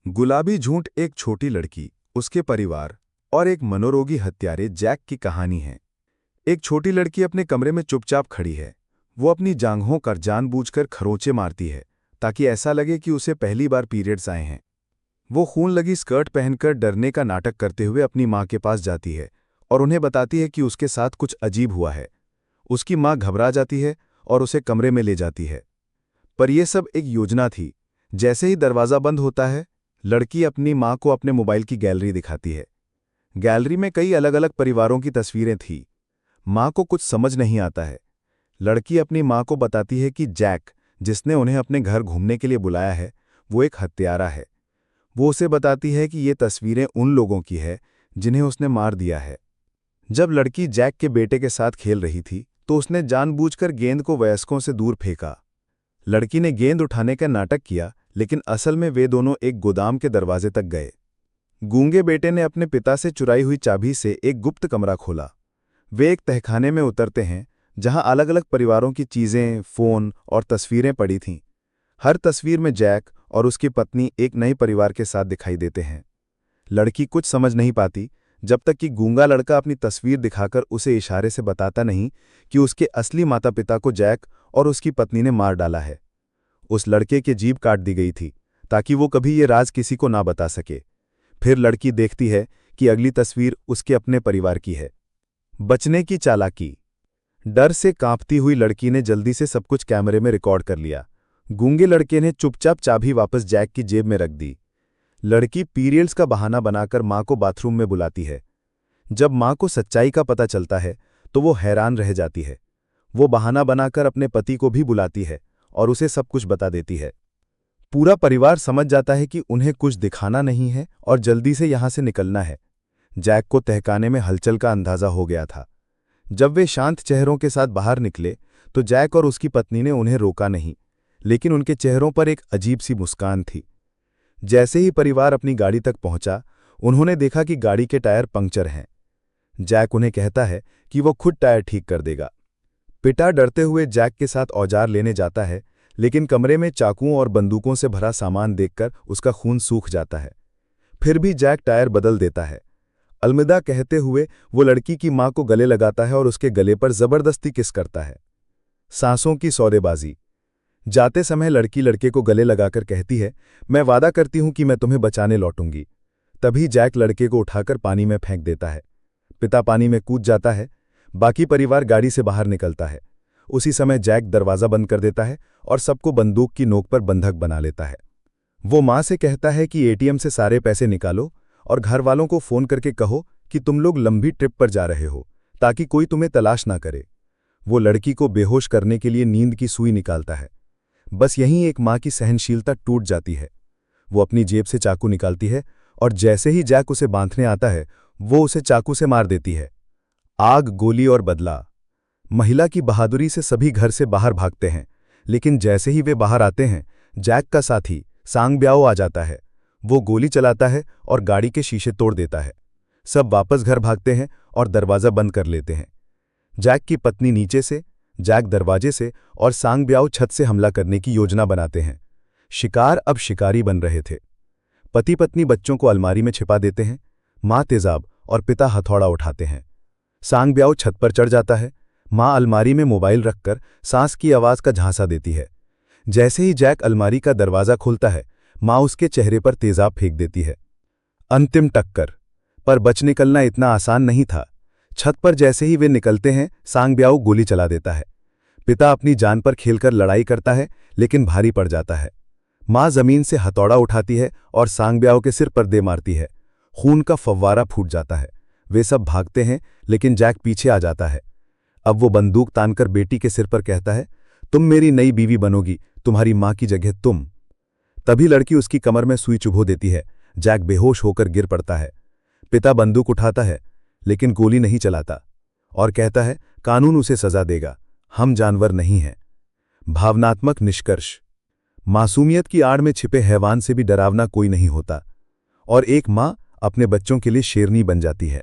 गुलाबी झूठ एक छोटी लड़की, उसके परिवार और एक मनोरोगी हत्यारे जैक की कहानी है। एक छोटी लड़की अपने कमरे में चुपचाप खड़ी है। वो अपनी जांघों कर जानबूझकर खरोंचे मारती है ताकि ऐसा लगे कि उसे पहली बार पीरियड्स आए हैं। वो खून लगी स्कर्ट पहनकर डरने का नाटक करते हुए अपनी माँ के पास जाती है और उन्हें बताती है कि उसके साथ कुछ अजीब हुआ है। उसकी माँ घबरा जाती है और उसे कमरे में ले जाती है। पर यह सब एक योजना थी। जैसे ही दरवाज़ा बंद होता है, लड़की अपनी माँ को अपने मोबाइल की गैलरी दिखाती है। गैलरी में कई अलग अलग परिवारों की तस्वीरें थीं। माँ को कुछ समझ नहीं आता है। लड़की अपनी माँ को बताती है कि जैक, जिसने उन्हें अपने घर घूमने के लिए बुलाया है, वो एक हत्यारा है। वो उसे बताती है कि ये तस्वीरें उन लोगों की है जिन्हें उसने मार दिया है। जब लड़की जैक के बेटे के साथ खेल रही थी तो उसने जानबूझकर गेंद को वयस्कों से दूर फेंका। लड़की ने गेंद उठाने का नाटक किया, लेकिन असल में वे दोनों एक गोदाम के दरवाजे तक गए। गूंगे बेटे ने अपने पिता से चुराई हुई चाबी से एक गुप्त कमरा खोला। वे एक तहखाने में उतरते हैं जहां अलग अलग परिवारों की चीजें, फोन और तस्वीरें पड़ी थीं। हर तस्वीर में जैक और उसकी पत्नी एक नए परिवार के साथ दिखाई देते हैं। लड़की कुछ समझ नहीं पाती जब तक कि गूंगा लड़का अपनी तस्वीर दिखाकर उसे इशारे से बताता नहीं कि उसके असली माता पिता को जैक और उसकी पत्नी ने मार डाला है। उस लड़के की जीभ काट दी गई थी ताकि वो कभी ये राज किसी को ना बता सके। फिर लड़की देखती है कि अगली तस्वीर उसके अपने परिवार की है। बचने की चालाकी। डर से कांपती हुई लड़की ने जल्दी से सब कुछ कैमरे में रिकॉर्ड कर लिया। गूंगे लड़के ने चुपचाप चाबी वापस जैक की जेब में रख दी। लड़की पीरियड्स का बहाना बनाकर मां को बाथरूम में बुलाती है। जब मां को सच्चाई का पता चलता है तो वो हैरान रह जाती है। वो बहाना बनाकर अपने पति को भी बुलाती है और उसे सब कुछ बता देती है। पूरा परिवार समझ जाता है कि उन्हें कुछ दिखाना नहीं है और जल्दी से यहां से निकलना है। जैक को तहखाने में हलचल का अंदाजा हो गया था। जब वे शांत चेहरों के साथ बाहर निकले तो जैक और उसकी पत्नी ने उन्हें रोका नहीं, लेकिन उनके चेहरों पर एक अजीब सी मुस्कान थी। जैसे ही परिवार अपनी गाड़ी तक पहुंचा, उन्होंने देखा कि गाड़ी के टायर पंक्चर हैं। जैक उन्हें कहता है कि वो खुद टायर ठीक कर देगा। पिता डरते हुए जैक के साथ औजार लेने जाता है, लेकिन कमरे में चाकुओं और बंदूकों से भरा सामान देखकर उसका खून सूख जाता है। फिर भी जैक टायर बदल देता है। अलविदा कहते हुए वो लड़की की मां को गले लगाता है और उसके गले पर जबरदस्ती किस करता है। सांसों की सौदेबाजी। जाते समय लड़की लड़के को गले लगाकर कहती है, मैं वादा करती हूं कि मैं तुम्हें बचाने लौटूंगी। तभी जैक लड़के को उठाकर पानी में फेंक देता है। पिता पानी में कूद जाता है। बाकी परिवार गाड़ी से बाहर निकलता है। उसी समय जैक दरवाज़ा बंद कर देता है और सबको बंदूक की नोक पर बंधक बना लेता है। वो मां से कहता है कि एटीएम से सारे पैसे निकालो और घर वालों को फोन करके कहो कि तुम लोग लंबी ट्रिप पर जा रहे हो, ताकि कोई तुम्हें तलाश ना करे। वो लड़की को बेहोश करने के लिए नींद की सुई निकालता है। बस यहीं एक मां की सहनशीलता टूट जाती है। वो अपनी जेब से चाकू निकालती है और जैसे ही जैक उसे बांधने आता है, वो उसे चाकू से मार देती है। आग, गोली और बदला। महिला की बहादुरी से सभी घर से बाहर भागते हैं, लेकिन जैसे ही वे बाहर आते हैं, जैक का साथी सांग ब्याओ आ जाता है। वो गोली चलाता है और गाड़ी के शीशे तोड़ देता है। सब वापस घर भागते हैं और दरवाज़ा बंद कर लेते हैं। जैक की पत्नी नीचे से, जैक दरवाजे से और सांग ब्याओ छत से हमला करने की योजना बनाते हैं। शिकार अब शिकारी बन रहे थे। पति पत्नी बच्चों को अलमारी में छिपा देते हैं। माँ तेजाब और पिता हथौड़ा उठाते हैं। सांग ब्याओ छत पर चढ़ जाता है। माँ अलमारी में मोबाइल रखकर सांस की आवाज़ का झांसा देती है। जैसे ही जैक अलमारी का दरवाज़ा खोलता है, माँ उसके चेहरे पर तेजाब फेंक देती है। अंतिम टक्कर। पर बच निकलना इतना आसान नहीं था। छत पर जैसे ही वे निकलते हैं, सांग ब्याओ गोली चला देता है। पिता अपनी जान पर खेलकर लड़ाई करता है, लेकिन भारी पड़ जाता है। माँ जमीन से हथौड़ा उठाती है और सांग ब्याओ के सिर पर दे मारती है। खून का फव्वारा फूट जाता है। वे सब भागते हैं, लेकिन जैक पीछे आ जाता है। अब वो बंदूक तानकर बेटी के सिर पर कहता है, तुम मेरी नई बीवी बनोगी, तुम्हारी माँ की जगह तुम। तभी लड़की उसकी कमर में सुई चुभो देती है। जैक बेहोश होकर गिर पड़ता है। पिता बंदूक उठाता है, लेकिन गोली नहीं चलाता और कहता है, कानून उसे सजा देगा, हम जानवर नहीं हैं। भावनात्मक निष्कर्ष। मासूमियत की आड़ में छिपे हैवान से भी डरावना कोई नहीं होता, और एक माँ अपने बच्चों के लिए शेरनी बन जाती है।